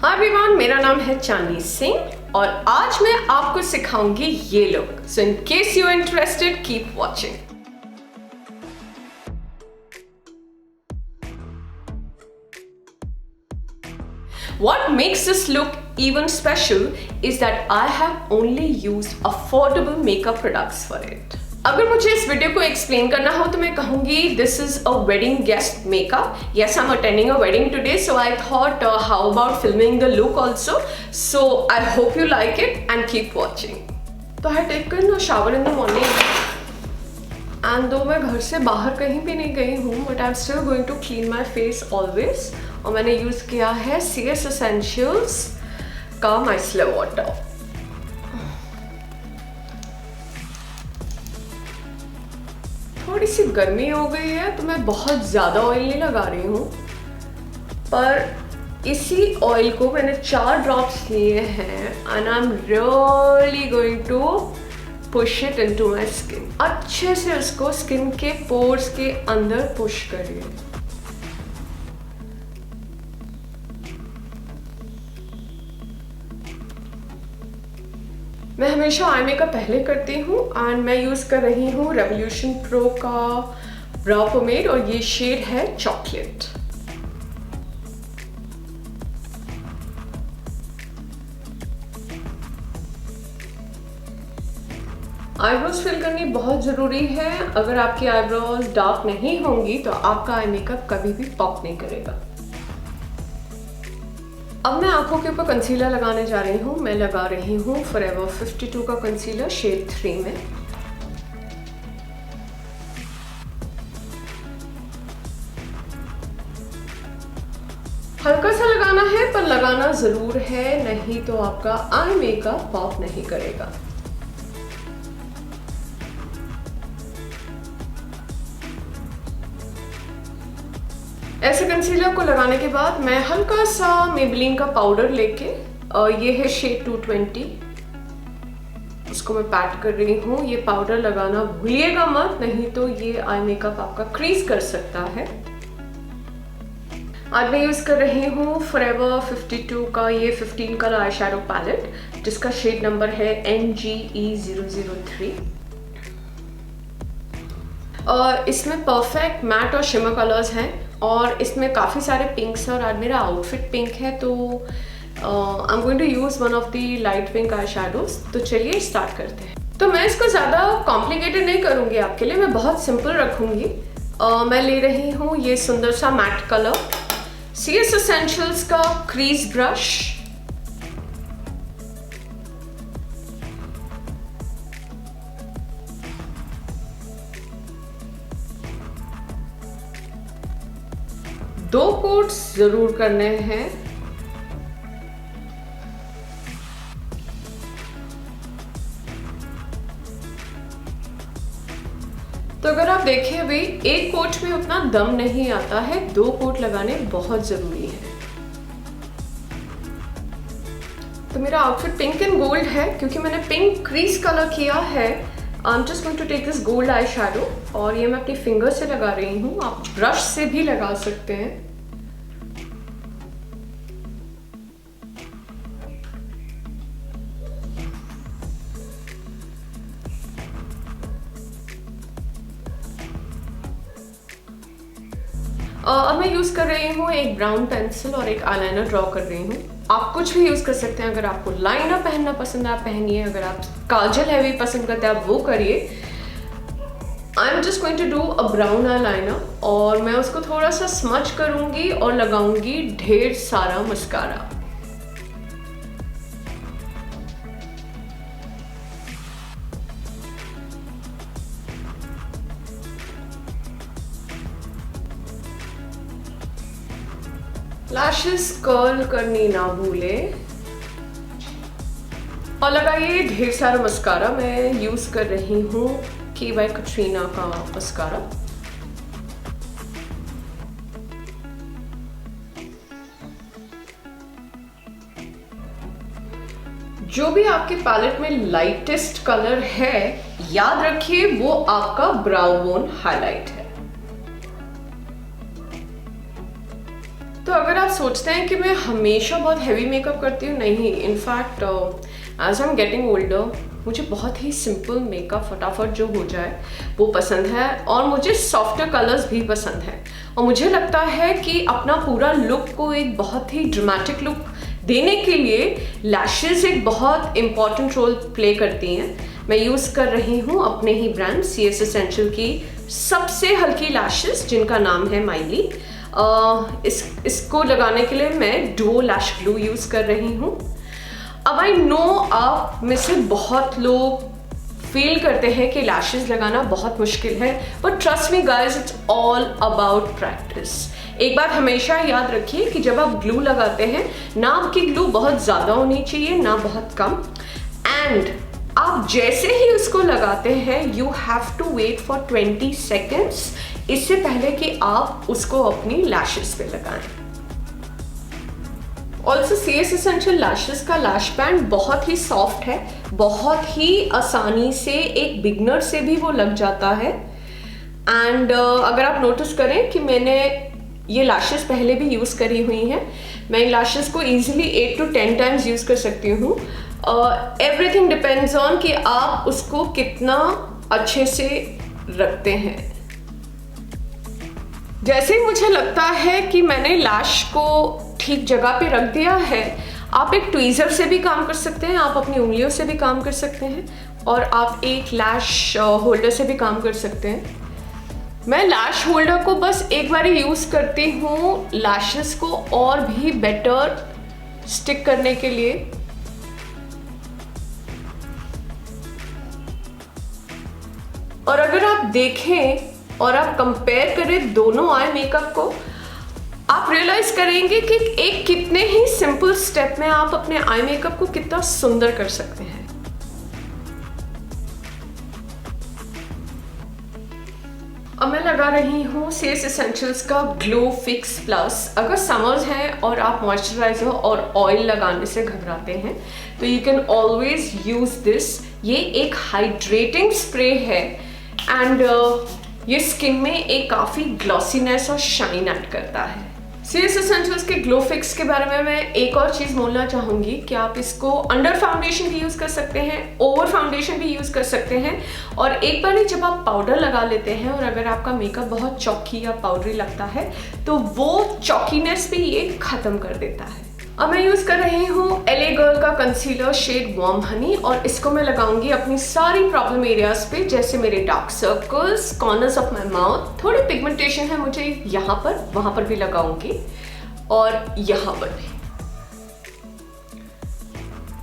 Hi everyone, मेरा नाम है चांदनी सिंह और आज मैं आपको सिखाऊंगी ये look. So in case you are interested, keep watching. What makes this look even special is that I have only used affordable makeup products for it. अगर मुझे इस वीडियो को एक्सप्लेन करना हो तो मैं कहूंगी this is a wedding guest makeup. Yes, I am attending a wedding today, so I thought how about filming the look also. So I hope you like it and keep watching. तो I taken a shower in the morning and दो मैं घर से बाहर कहीं भी नहीं गई हूँ but I am still going to clean my face always. और मैंने यूज किया है CS एसेंशियल्स का माइसलर वाटर. थोड़ी सी गर्मी हो गई है तो मैं बहुत ज़्यादा ऑयल नहीं लगा रही हूँ, पर इसी ऑयल को मैंने 4 ड्रॉप्स लिए हैं and I am really going to push it into my skin. अच्छे से उसको स्किन के पोर्स के अंदर पुश करिए. मैं हमेशा आई मेकअप पहले करती हूँ एंड मैं यूज़ कर रही हूँ रेवोल्यूशन प्रो का ब्राउ पोमेड और ये शेड है चॉकलेट. आईब्रोज फिल करनी बहुत ज़रूरी है. अगर आपकी आईब्रोज डार्क नहीं होंगी तो आपका आई मेकअप कभी भी पॉप नहीं करेगा. अब मैं आंखों के ऊपर कंसीलर लगाने जा रही हूँ. मैं लगा रही हूँ फॉरएवर 52 का कंसीलर शेड 3 में. हल्का सा लगाना है पर लगाना जरूर है, नहीं तो आपका आई मेकअप पॉप नहीं करेगा. ऐसे कंसीलर को लगाने के बाद मैं हल्का सा मेबेलिन का पाउडर लेके ये है शेड 220, उसको मैं पैट कर रही हूँ. ये पाउडर लगाना भूलिएगा मत, नहीं तो ये आई मेकअप आपका क्रीज कर सकता है. आज मैं यूज कर रही हूँ फॉरएवर 52 का ये 15 कलर आई शैडो पैलेट जिसका शेड नंबर है NGE003. और इसमें परफेक्ट मैट और शिमर कलर्स हैं और इसमें काफ़ी सारे पिंक्स हैं और आज मेरा आउटफिट पिंक है तो I am going to use one of the light pink eye shadows. तो चलिए स्टार्ट करते हैं. तो मैं इसको ज़्यादा कॉम्प्लिकेटेड नहीं करूँगी आपके लिए, मैं बहुत सिंपल रखूँगी. मैं ले रही हूँ ये सुंदर सा मैट कलर CS एसेंशियल्स का क्रीज ब्रश. दो कोट्स जरूर करने हैं. तो अगर आप देखें अभी एक कोट में उतना दम नहीं आता है, 2 कोट लगाने बहुत जरूरी है. तो मेरा आउटफिट पिंक एंड गोल्ड है क्योंकि मैंने पिंक क्रीज कलर किया है. I am just going to take this gold eye shadow और ये मैं अपनी फिंगर से लगा रही हूँ. आप ब्रश से भी लगा सकते हैं. अब मैं यूज कर रही हूँ एक ब्राउन पेंसिल और एक आईलाइनर ड्रॉ कर रही हूँ. आप कुछ भी यूज कर सकते हैं. अगर आपको लाइनर पहनना पसंद है आप पहनिए, अगर आप काजल हैवी पसंद करते हैं आप वो करिए. I am just going to do a brown eyeliner और मैं उसको थोड़ा सा स्मच करूंगी और लगाऊंगी ढेर सारा मस्कारा. लैशेस कर्ल करनी ना भूले और लगाइए ढेर सारा मस्कारा. मैं यूज कर रही हूँ की बाय कटरीना का मस्कारा. जो भी आपके पैलेट में लाइटेस्ट कलर है याद रखिए वो आपका ब्राउ बोन हाईलाइट है. तो अगर आप सोचते हैं कि मैं हमेशा बहुत हैवी मेकअप करती हूँ, नहीं। In fact as I am getting older मुझे बहुत ही सिंपल मेकअप फटाफट जो हो जाए वो पसंद है, और मुझे सॉफ्टर कलर्स भी पसंद है। और मुझे लगता है कि अपना पूरा लुक को एक बहुत ही ड्रामेटिक लुक देने के लिए लैशेस एक बहुत इम्पॉर्टेंट रोल प्ले करती हैं। मैं यूज़ कर रही हूँ अपने ही ब्रांड CS एसेंशियल की सबसे हल्की लैशेस, जिनका नाम है माइली। इसको लगाने के लिए मैं डुओ लैश ग्लू यूज़ कर रही हूँ। अब आई नो आप में से बहुत लोग फील करते हैं कि लैशेस लगाना बहुत मुश्किल है, but trust me guys, it's all about practice. एक बात हमेशा याद रखिए कि जब आप ग्लू लगाते हैं, ना आपकी ग्लू बहुत ज़्यादा होनी चाहिए ना बहुत कम, एंड आप जैसे ही उसको लगाते हैं you have to wait for 20 seconds इससे पहले कि आप उसको अपनी लैशेस पे लगाएं। ऑल्सो CS एसेंशियल लैशेस का लैश बैंड बहुत ही सॉफ्ट है, बहुत ही आसानी से एक बिगनर से भी वो लग जाता है। एंड अगर आप नोटिस करें कि मैंने ये लैशेस पहले भी यूज़ करी हुई हैं, मैं इन लैशेस को ईजिली 8 to 10 टाइम्स यूज़ कर सकती हूँ। एवरीथिंग डिपेंड्स ऑन कि आप उसको कितना अच्छे से रखते हैं। जैसे ही मुझे लगता है कि मैंने लैश को ठीक जगह पे रख दिया है, आप एक ट्वीज़र से भी काम कर सकते हैं, आप अपनी उंगलियों से भी काम कर सकते हैं, और आप एक लैश होल्डर से भी काम कर सकते हैं। मैं लैश होल्डर को बस एक बार ही यूज़ करती हूँ लैशेस को और भी बेटर स्टिक करने के लिए। और अगर आप देखें और आप कंपेयर करें दोनों आई मेकअप को, आप रियलाइज करेंगे कि एक कितने ही सिंपल स्टेप में आप अपने आई मेकअप को कितना सुंदर कर सकते हैं। अब मैं लगा रही हूँ CS एसेंशियल्स का ग्लो फिक्स प्लस। अगर समर्स हैं और आप मॉइस्चराइजर और ऑयल लगाने से घबराते हैं तो you can always use this. ये एक हाइड्रेटिंग स्प्रे है एंड ये स्किन में एक काफ़ी ग्लॉसीनेस और शाइन ऐड करता है। CS एसेंशियल्स के ग्लो फिक्स के बारे में मैं एक और चीज़ बोलना चाहूँगी कि आप इसको अंडर फाउंडेशन भी यूज़ कर सकते हैं, ओवर फाउंडेशन भी यूज़ कर सकते हैं, और एक बार ही जब आप पाउडर लगा लेते हैं और अगर आपका मेकअप बहुत चॉकी या पाउडरी लगता है तो वो चॉकीनेस भी ये ख़त्म कर देता है। अब मैं यूज़ कर रही हूँ LA गर्ल का कंसीलर शेड वार्म हनी, और इसको मैं लगाऊंगी अपनी सारी प्रॉब्लम एरियाज पे, जैसे मेरे dark circles, corners of my mouth, थोड़ी पिगमेंटेशन है मुझे यहाँ पर, वहाँ पर भी लगाऊंगी और यहाँ पर भी।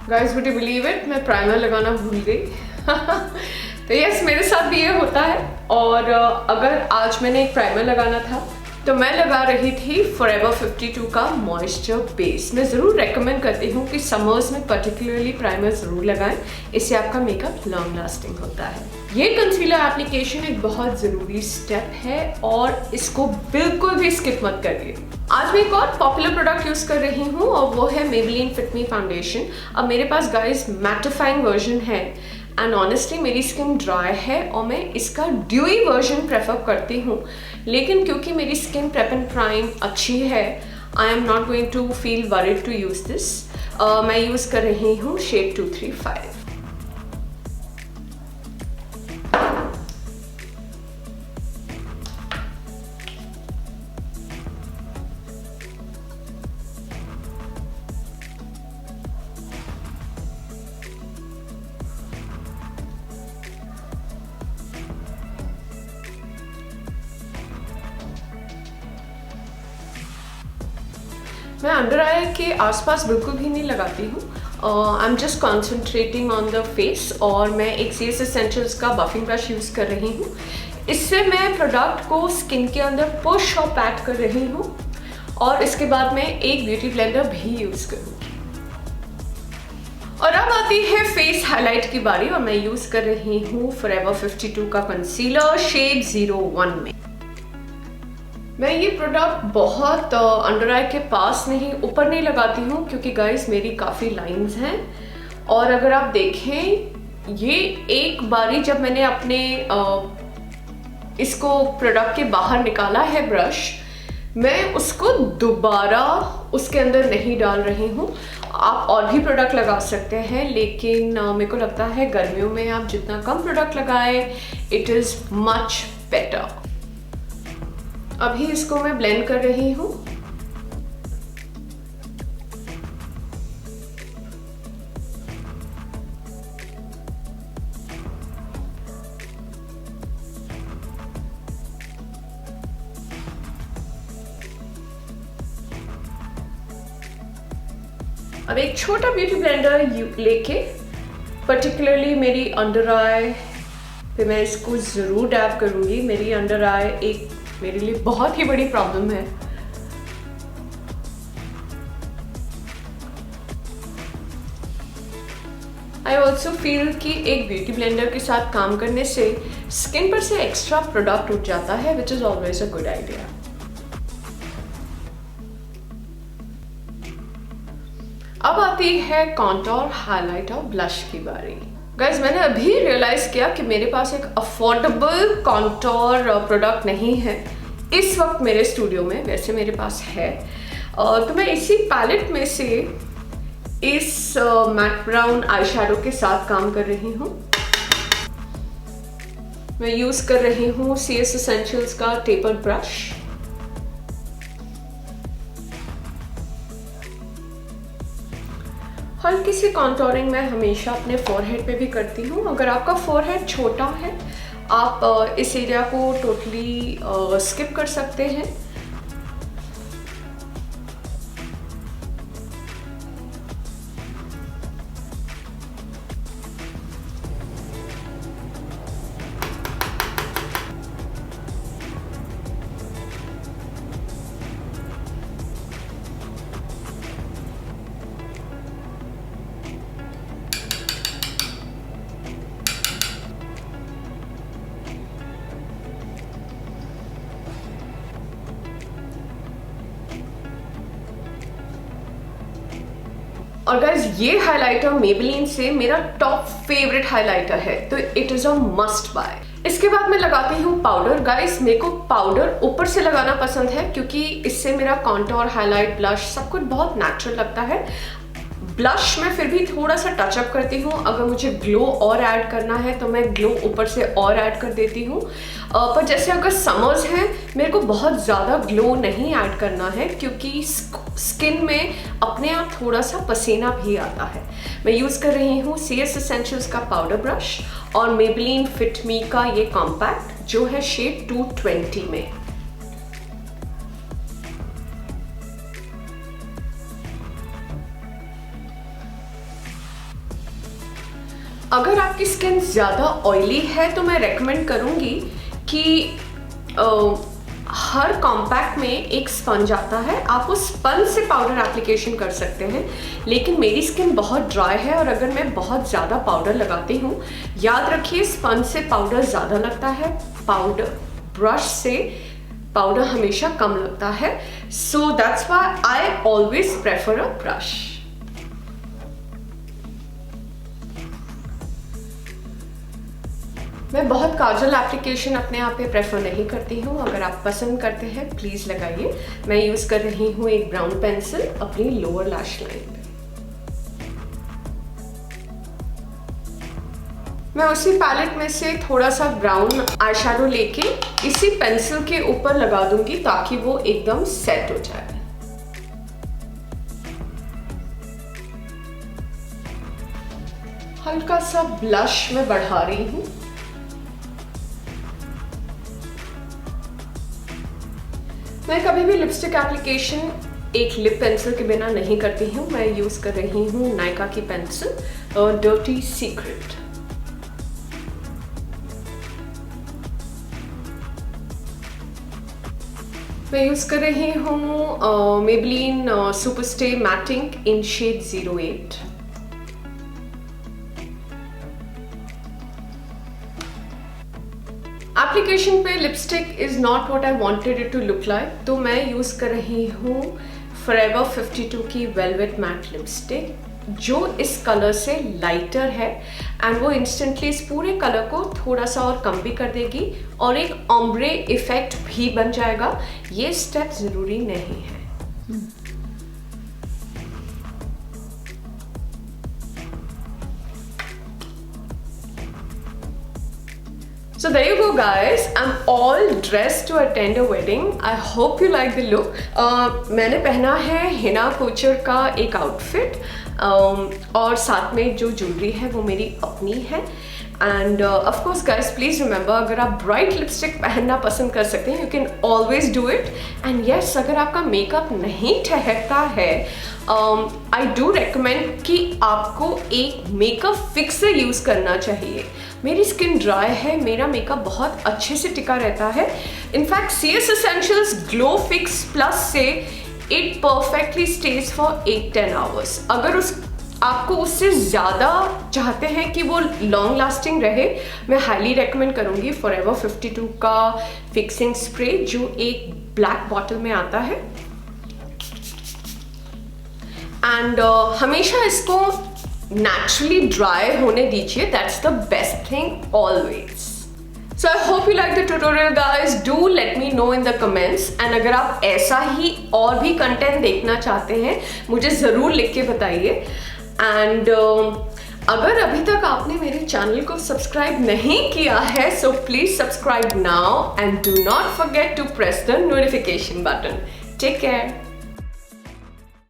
Guys would you believe it, मैं प्राइमर लगाना भूल गई। तो यस, मेरे साथ भी ये होता है। और अगर आज मैंने एक प्राइमर लगाना था तो मैं लगा रही थी फॉरएवर 52 का मॉइस्चर बेस। मैं ज़रूर रेकमेंड करती हूँ कि समर्स में पर्टिकुलरली प्राइमर ज़रूर लगाएं, इससे आपका मेकअप लॉन्ग लास्टिंग होता है। ये कंसीलर एप्लीकेशन एक बहुत ज़रूरी स्टेप है और इसको बिल्कुल भी स्किप मत करिए। आज मैं एक और पॉपुलर प्रोडक्ट यूज़ कर रही हूँ और वो है Maybelline Fit Me फाउंडेशन। अब मेरे पास गाइस मैटिफाइंग वर्जन है एंड ऑनेस्टली मेरी स्किन ड्राई है और मैं इसका ड्यूई वर्जन प्रेफर करती हूँ, लेकिन क्योंकि मेरी स्किन प्रेप एंड प्राइम अच्छी है, I am not going to feel worried to use this. मैं यूज़ कर रही हूँ शेड 235। मैं अंडर आई के आसपास बिल्कुल भी नहीं लगाती हूँ। आई am just concentrating on the face, और मैं एक CS एसेंशियल्स का बफिंग ब्रश यूज़ कर रही हूँ। इससे मैं प्रोडक्ट को स्किन के अंदर पुश और पैक कर रही हूँ, और इसके बाद मैं एक ब्यूटी ब्लेंडर भी यूज़ करूँगी। और अब आती है फेस हाईलाइट की बारी, और मैं यूज़ कर रही हूँ फॉरएवर 52 का कंसीलर शेड 01 में। मैं ये प्रोडक्ट बहुत अंडर आई के पास नहीं, ऊपर नहीं लगाती हूँ, क्योंकि गाइस मेरी काफ़ी लाइंस हैं। और अगर आप देखें, ये एक बारी जब मैंने अपने इसको प्रोडक्ट के बाहर निकाला है ब्रश, मैं उसको दोबारा उसके अंदर नहीं डाल रही हूँ। आप और भी प्रोडक्ट लगा सकते हैं, लेकिन मेरे को लगता है गर्मियों में आप जितना कम प्रोडक्ट लगाएं, इट इज़ मच बेटर। अभी इसको मैं ब्लेंड कर रही हूँ। अब एक छोटा ब्यूटी ब्लेंडर लेके पर्टिकुलरली मेरी अंडर आई पे मैं इसको ज़रूर डैब करूँगी। मेरी अंडर आई एक मेरे लिए बहुत ही बड़ी प्रॉब्लम है। आई ऑल्सो फील कि एक ब्यूटी ब्लेंडर के साथ काम करने से स्किन पर से एक्स्ट्रा प्रोडक्ट उठ जाता है, which is always a good idea. अब आती है कॉन्टोर, हाईलाइट और ब्लश की बारी। गाइज, मैंने अभी रियलाइज किया कि मेरे पास एक अफोर्डेबल कॉन्टोर प्रोडक्ट नहीं है इस वक्त मेरे स्टूडियो में। वैसे मेरे पास है, तो मैं इसी पैलेट में से इस मैट ब्राउन आई शैडो के साथ काम कर रही हूँ। मैं यूज कर रही हूँ CS एसेंशियल्स का टेपर ब्रश। हल्की सी कॉन्टोरिंग मैं हमेशा अपने फोरहेड पे भी करती हूँ। अगर आपका फोरहेड छोटा है, आप इस एरिया को टोटली स्किप कर सकते हैं। और गाइज, ये हाइलाइटर मेबेलिन से मेरा टॉप फेवरेट हाइलाइटर है, तो it is a must buy. इसके बाद मैं लगाती हूँ पाउडर। गाइस, मेरे को पाउडर ऊपर से लगाना पसंद है क्योंकि इससे मेरा कॉन्टोर, हाईलाइट, ब्लश सब कुछ बहुत नेचुरल लगता है। ब्लश में फिर भी थोड़ा सा टचअप करती हूँ। अगर मुझे ग्लो और ऐड करना है तो मैं ग्लो ऊपर से और ऐड कर देती हूँ। पर जैसे अगर समर्स हैं, मेरे को बहुत ज़्यादा ग्लो नहीं ऐड करना है क्योंकि स्किन में अपने आप थोड़ा सा पसीना भी आता है। मैं यूज़ कर रही हूँ CS एसेंशियल्स का पाउडर ब्रश और मेबेलिन फिट मी का ये कॉम्पैक्ट जो है शेड 220 में। अगर आपकी स्किन ज़्यादा ऑयली है तो मैं रेकमेंड करूँगी कि हर कॉम्पैक्ट में एक स्पंज आता है, आप उस स्पंज से पाउडर एप्लीकेशन कर सकते हैं। लेकिन मेरी स्किन बहुत ड्राई है और अगर मैं बहुत ज़्यादा पाउडर लगाती हूँ, याद रखिए स्पंज से पाउडर ज़्यादा लगता है, पाउडर ब्रश से पाउडर हमेशा कम लगता है। So that's why I always prefer a brush. मैं बहुत काजल एप्लीकेशन अपने आप पे प्रेफर नहीं करती हूँ। अगर आप पसंद करते हैं प्लीज़ लगाइए। मैं यूज़ कर रही हूँ एक ब्राउन पेंसिल अपनी लोअर लैश लाइन पे। मैं उसी पैलेट में से थोड़ा सा ब्राउन आई शैडो लेके इसी पेंसिल के ऊपर लगा दूंगी ताकि वो एकदम सेट हो जाए। हल्का सा ब्लश मैं बढ़ा रही हूँ। मैं कभी भी लिपस्टिक एप्लीकेशन एक लिप पेंसिल के बिना नहीं करती हूँ। मैं यूज़ कर रही हूँ नायका की पेंसिल और डर्टी सीक्रेट। मैं यूज़ कर रही हूँ Maybelline super stay matting in shade 08। Application पे lipstick is not what I wanted it to look like, तो मैं यूज़ कर रही हूँ फॉरएवर 52 की वेलवेट मैट लिपस्टिक। जो इस कलर से लाइटर है एंड वो इंस्टेंटली इस पूरे कलर को थोड़ा सा और कम भी कर देगी और एक ऑम्ब्रे इफेक्ट भी बन जाएगा। ये स्टेप ज़रूरी नहीं है। So there you go guys, I'm all dressed to attend a wedding. I hope you like the look. मैंने पहना है हिना कोचर का एक आउटफिट और साथ में जो ज्वेलरी है वो मेरी अपनी है। End of course guys please remember, अगर आप ब्राइट लिपस्टिक पहनना पसंद कर सकते हैं you can always do it. And yes, अगर आपका मेकअप नहीं ठहरता है आई डू रिकमेंड कि आपको एक मेकअप फिक्सर यूज़ करना चाहिए। मेरी स्किन ड्राई है, मेरा मेकअप बहुत अच्छे से टिका रहता है। In fact CS Essentials glow fix plus से it perfectly stays for 8-10 hours. अगर आपको उससे ज़्यादा चाहते हैं कि वो लॉन्ग लास्टिंग रहे, मैं हाईली रेकमेंड करूँगी Forever 52 का फिक्सिंग स्प्रे जो एक ब्लैक बॉटल में आता है। एंड हमेशा इसको naturally dry होने दीजिए, that's the best thing always. So I hope you like the tutorial guys. Do let me know in the comments and अगर आप ऐसा ही और भी कंटेंट देखना चाहते हैं मुझे ज़रूर लिख के बताइए। एंड अगर अभी तक आपने मेरे चैनल को सब्सक्राइब नहीं किया है so please subscribe now and do not forget to press the notification button. Take care.